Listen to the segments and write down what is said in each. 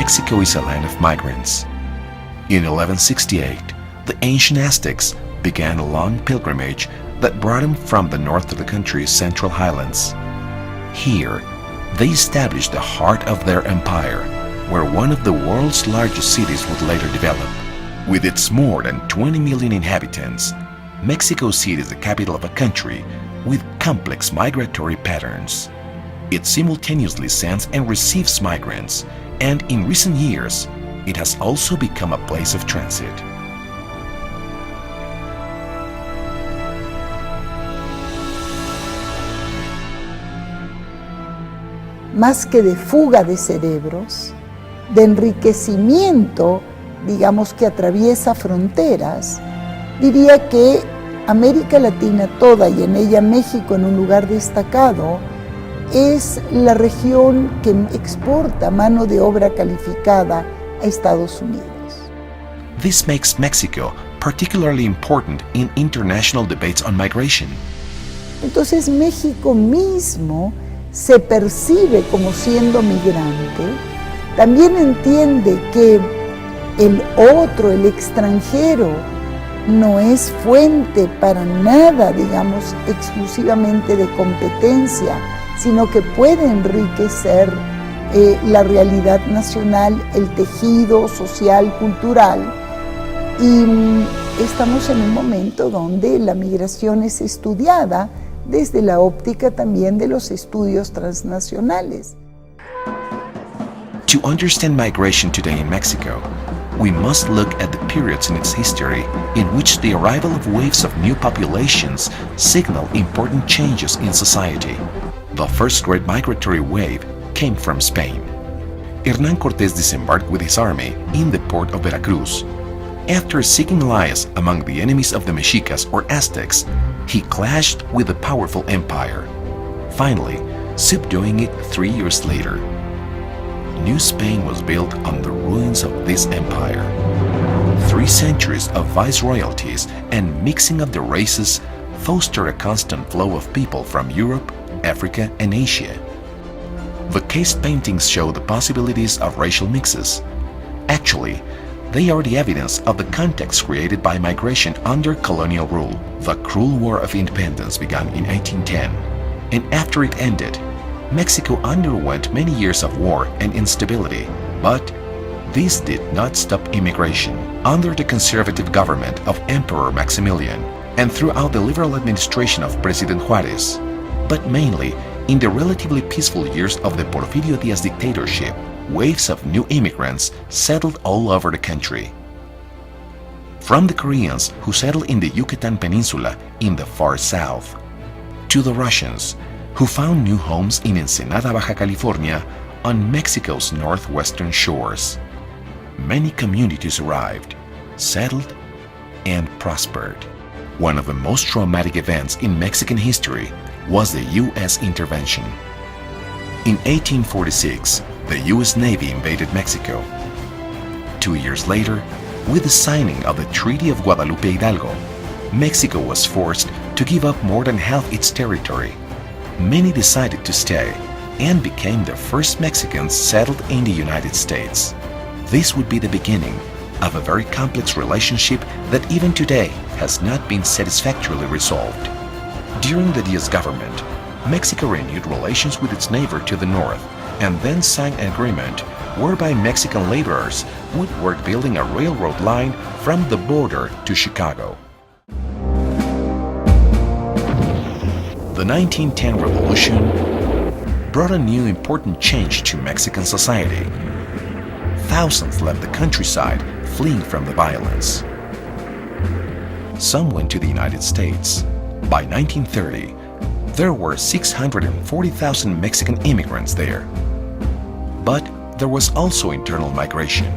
Mexico is a land of migrants. In 1168, the ancient Aztecs began a long pilgrimage that brought them from the north of the country's central highlands. Here, they established the heart of their empire, where one of the world's largest cities would later develop. With its more than 20 million inhabitants, Mexico City is the capital of a country with complex migratory patterns. It simultaneously sends and receives migrants, and in recent years, it has also become a place of transit. Más que de fuga de cerebros, de enriquecimiento, digamos, que atraviesa fronteras, diría que América Latina toda, y en ella México en un lugar destacado, es la región que exporta mano de obra calificada a Estados Unidos. This makes Mexico particularly important in international debates on migration. Entonces México mismo se percibe como siendo migrante, también entiende que el otro, el extranjero, no es fuente para nada, digamos, exclusivamente de competencia, sino que puede enriquecer la realidad nacional, el tejido social, cultural. Y estamos en un momento donde la migración es estudiada desde la óptica también de los estudios transnacionales. To understand migration today in Mexico, we must look at the periods in its history in which the arrival of waves of new populations signal important changes in society. The first great migratory wave came from Spain. Hernán Cortés disembarked with his army in the port of Veracruz. After seeking allies among the enemies of the Mexicas or Aztecs, he clashed with the powerful empire, finally subduing it 3 years later. New Spain was built on the ruins of this empire. 3 centuries of viceroyalties and mixing of the races fostered a constant flow of people from Europe, Africa, and Asia. The case paintings show the possibilities of racial mixes. Actually, they are the evidence of the context created by migration under colonial rule. The cruel War of Independence began in 1810, and after it ended, Mexico underwent many years of war and instability, but this did not stop immigration. Under the conservative government of Emperor Maximilian and throughout the liberal administration of President Juárez, but mainly in the relatively peaceful years of the Porfirio Díaz dictatorship, waves of new immigrants settled all over the country. From the Koreans who settled in the Yucatan Peninsula in the far south, to the Russians who found new homes in Ensenada, Baja California, on Mexico's northwestern shores. Many communities arrived, settled, and prospered. One of the most traumatic events in Mexican history was the U.S. intervention. In 1846, the U.S. Navy invaded Mexico. 2 years later, with the signing of the Treaty of Guadalupe Hidalgo, Mexico was forced to give up more than half its territory. Many decided to stay and became the first Mexicans settled in the United States. This would be the beginning of a very complex relationship that even today has not been satisfactorily resolved. During the Díaz government, Mexico renewed relations with its neighbor to the north and then signed an agreement whereby Mexican laborers would work building a railroad line from the border to Chicago. The 1910 revolution brought a new important change to Mexican society. Thousands left the countryside fleeing from the violence. Some went to the United States. By 1930, there were 640,000 Mexican immigrants there. But there was also internal migration,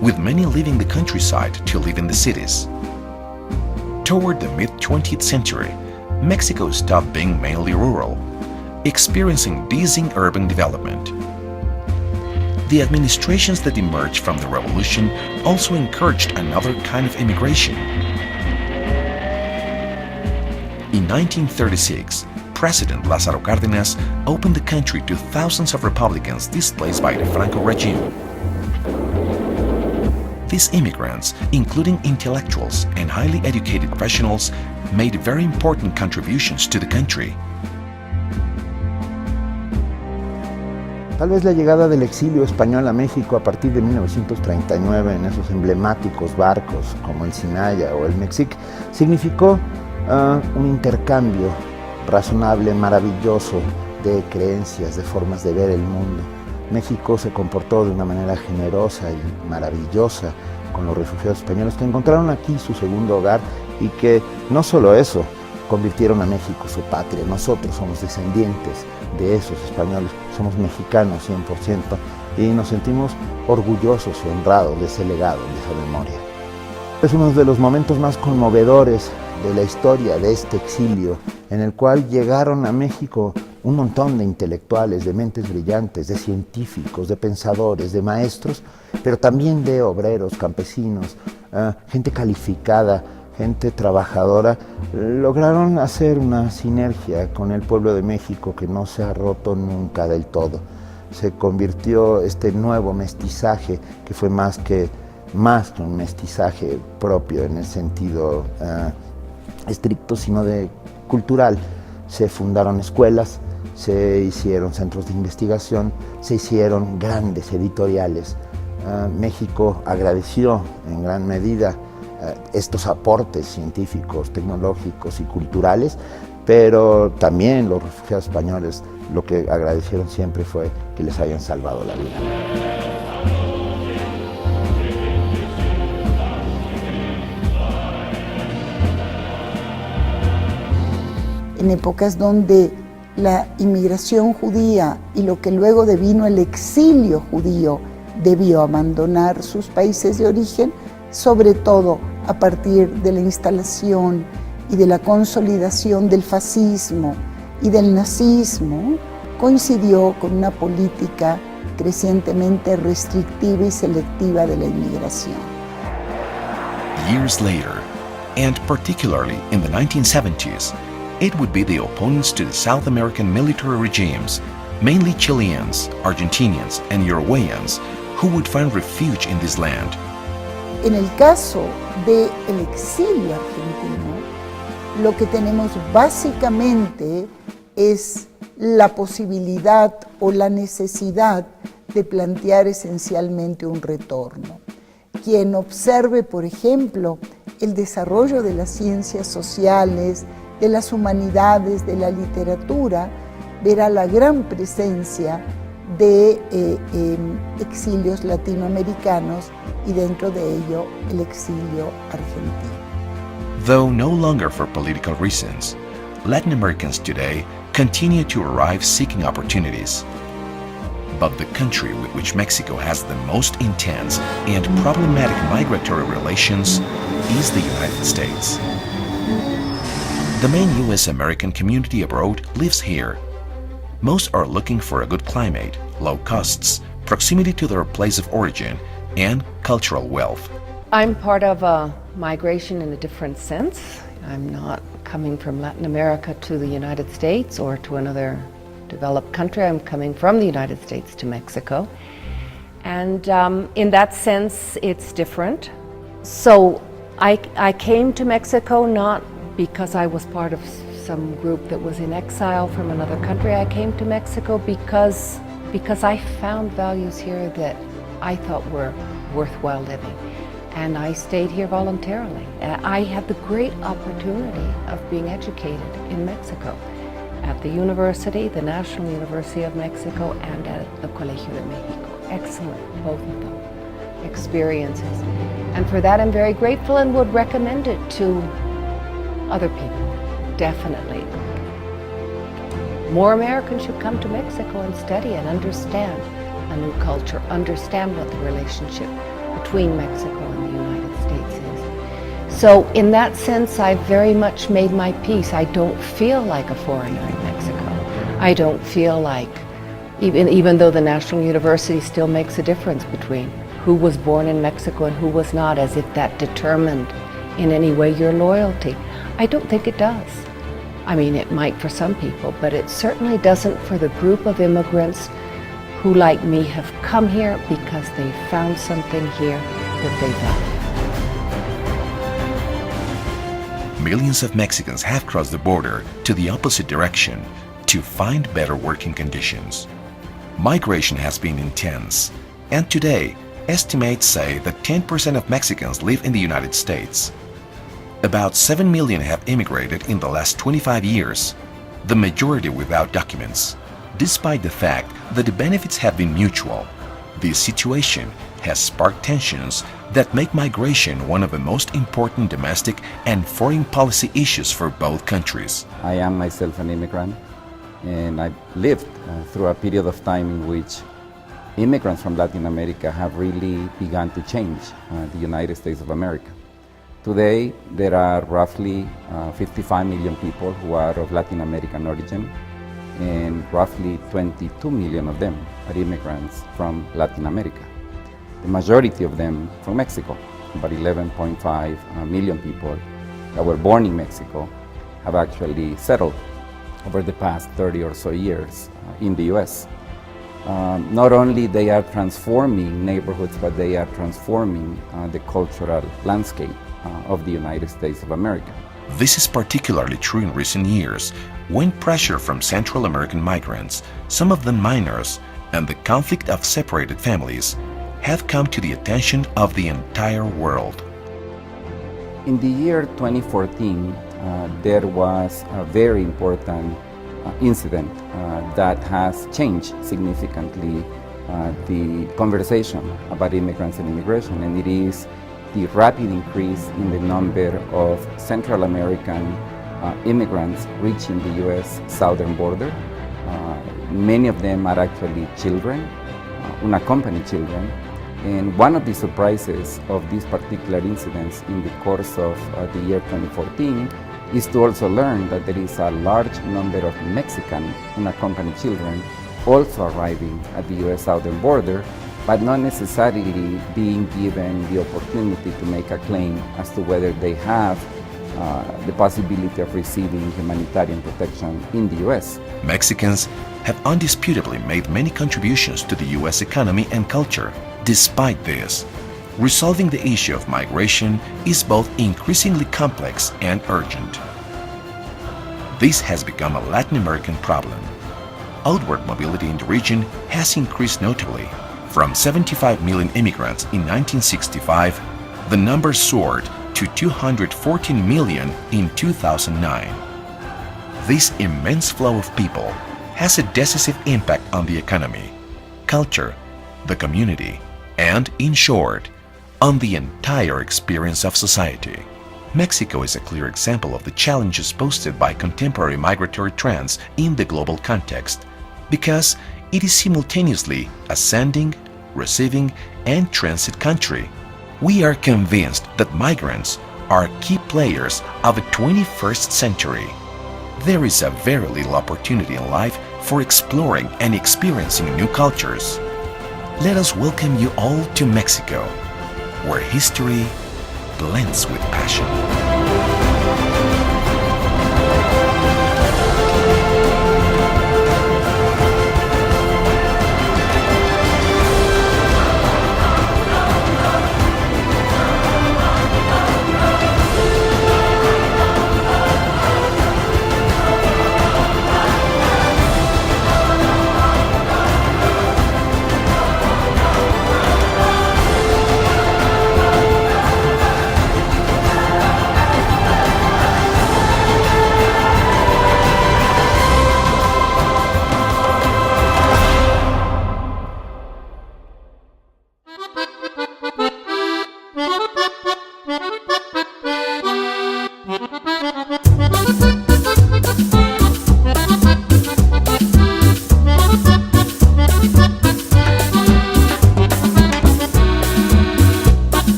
with many leaving the countryside to live in the cities. Toward the mid-20th century, Mexico stopped being mainly rural, experiencing dizzying urban development. The administrations that emerged from the revolution also encouraged another kind of immigration. In 1936, President Lázaro Cárdenas opened the country to thousands of Republicans displaced by the Franco regime. These immigrants, including intellectuals and highly educated professionals, made very important contributions to the country. Tal vez la llegada del exilio español a México a partir de 1939 en esos emblemáticos barcos como el Sinaya o el Mexic significó un intercambio razonable, maravilloso de creencias, de formas de ver el mundo. México se comportó de una manera generosa y maravillosa con los refugiados españoles que encontraron aquí su segundo hogar y que no solo eso, convirtieron a México su patria. Nosotros somos descendientes de esos españoles, somos mexicanos 100% y nos sentimos orgullosos y honrados de ese legado, de esa memoria. Es uno de los momentos más conmovedores de la historia de este exilio, en el cual llegaron a México un montón de intelectuales, de mentes brillantes, de científicos, de pensadores, de maestros, pero también de obreros, campesinos, gente calificada, gente trabajadora. Lograron hacer una sinergia con el pueblo de México que no se ha roto nunca del todo. Se convirtió este nuevo mestizaje, que fue más que un mestizaje propio en el sentido estricto, sino de cultural. Se fundaron escuelas, se hicieron centros de investigación, se hicieron grandes editoriales. México agradeció en gran medida estos aportes científicos, tecnológicos y culturales, pero también los refugiados españoles lo que agradecieron siempre fue que les hayan salvado la vida. En épocas donde la inmigración judía y lo que luego devino el exilio judío debió abandonar sus países de origen, sobre todo a partir de la instalación y de la consolidación del fascismo y del nazismo, coincidió con una política crecientemente restrictiva y selectiva de la inmigración. Years later, and particularly in the 1970s, it would be the opponents to the South American military regimes, mainly Chileans, Argentinians, and Uruguayans, who would find refuge in this land. En el caso del exilio argentino, lo que tenemos básicamente es la posibilidad o la necesidad de plantear esencialmente un retorno. Quien observe, por ejemplo, el desarrollo de las ciencias sociales, de las humanidades, de la literatura, verá la gran presencia de exilios latinoamericanos y dentro de ello el exilio argentino. Though no longer for political reasons, Latin Americans today continue to arrive seeking opportunities. But the country with which Mexico has the most intense and problematic migratory relations is the United States. The main U.S. American community abroad lives here. Most are looking for a good climate, low costs, proximity to their place of origin, and cultural wealth. I'm part of a migration in a different sense. I'm not coming from Latin America to the United States or to another developed country. I'm coming from the United States to Mexico. And in that sense, it's different. So I came to Mexico not because I was part of some group that was in exile from another country. I came to Mexico because I found values here that I thought were worthwhile living. And I stayed here voluntarily. I had the great opportunity of being educated in Mexico at the university, the National University of Mexico, and at the Colegio de Mexico. Excellent, both of them, experiences. And for that I'm very grateful and would recommend it to other people, definitely. More Americans should come to Mexico and study and understand a new culture, understand what the relationship between Mexico and the United States is. So in that sense, I've very much made my peace. I don't feel like a foreigner in Mexico. I don't feel like, even though the National University still makes a difference between who was born in Mexico and who was not, as if that determined in any way your loyalty. I don't think it does. I mean, it might for some people, but it certainly doesn't for the group of immigrants who, like me, have come here because they found something here that they've had. Millions of Mexicans have crossed the border to the opposite direction to find better working conditions. Migration has been intense, and today, estimates say that 10% of Mexicans live in the United States. About 7 million have immigrated in the last 25 years, the majority without documents. Despite the fact that the benefits have been mutual, this situation has sparked tensions that make migration one of the most important domestic and foreign policy issues for both countries. I am myself an immigrant, and I've lived through a period of time in which immigrants from Latin America have really begun to change the United States of America. Today, there are roughly 55 million people who are of Latin American origin, and roughly 22 million of them are immigrants from Latin America. The majority of them from Mexico. About 11.5 million people that were born in Mexico have actually settled over the past 30 or so years in the US. Not only they are transforming neighborhoods, but they are transforming the cultural landscape of the United States of America. This is particularly true in recent years, when pressure from Central American migrants, some of them minors, and the conflict of separated families have come to the attention of the entire world. In the year 2014, there was a very important incident that has changed significantly the conversation about immigrants and immigration, and it is the rapid increase in the number of Central American immigrants reaching the US southern border. Many of them are actually children, unaccompanied children. And one of the surprises of these particular incidents in the course of the year 2014 is to also learn that there is a large number of Mexican unaccompanied children also arriving at the US southern border, but not necessarily being given the opportunity to make a claim as to whether they have the possibility of receiving humanitarian protection in the US. Mexicans have undisputably made many contributions to the US economy and culture. Despite this, resolving the issue of migration is both increasingly complex and urgent. This has become a Latin American problem. Outward mobility in the region has increased notably. From 75 million immigrants in 1965, the number soared to 214 million in 2009. This immense flow of people has a decisive impact on the economy, culture, the community, and, in short, on the entire experience of society. Mexico is a clear example of the challenges posed by contemporary migratory trends in the global context, because it is simultaneously a sending, receiving, and transit country. We are convinced that migrants are key players of the 21st century. There is a very little opportunity in life for exploring and experiencing new cultures. Let us welcome you all to Mexico, where history blends with passion.